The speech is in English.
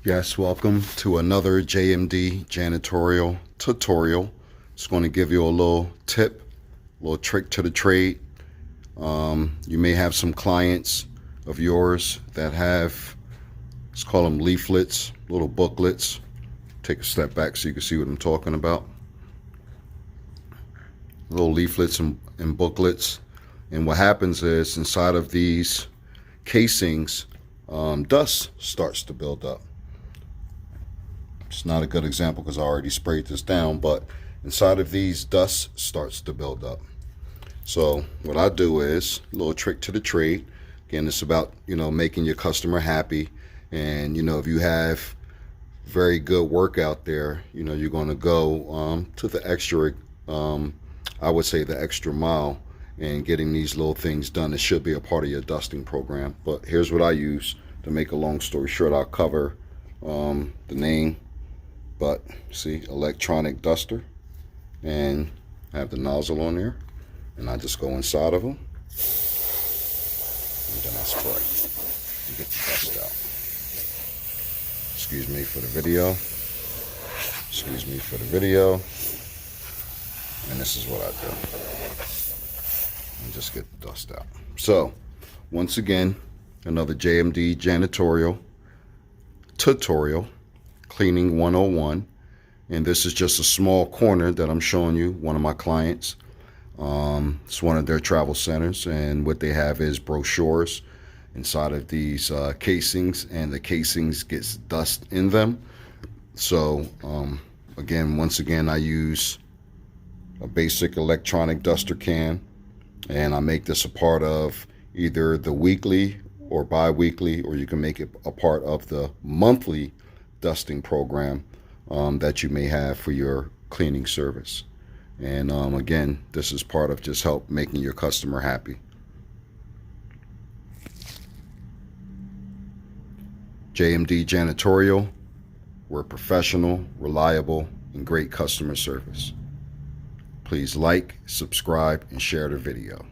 Yes, welcome to another JMD janitorial tutorial. It's going to give you a little tip, a little trick to the trade. You may have some clients of yours that have, let's call them leaflets, little booklets. Take a step back so you can see what I'm talking about. Little leaflets and booklets. And what happens is inside of these casings, dust starts to build up. It's not a good example because I already sprayed this down, but inside of these, dust starts to build up. So what I do is a little trick to the trade. Again, it's about, making your customer happy. And, if you have very good work out there, you're going to go to the extra, I would say the extra mile and getting these little things done. It should be a part of your dusting program. But here's what I use. To make a long story short, I'll cover the name, but see, electronic duster, and I have the nozzle on there, and I just go inside of them, and then I spray and get the dust out. Excuse me for the video. Excuse me for the video. And this is what I do. And just get the dust out. So, once again, another JMD janitorial tutorial, cleaning 101. And this is just a small corner that I'm showing you, one of my clients. It's one of their travel centers, and what they have is brochures inside of these casings, and the casings gets dust in them. So once again, I use a basic electronic duster can, and I make this a part of either the weekly or bi-weekly, or you can make it a part of the monthly dusting program that you may have for your cleaning service. And again, this is part of just help making your customer happy. JMD Janitorial, we're professional, reliable, and great customer service. Please like, subscribe, and share the video.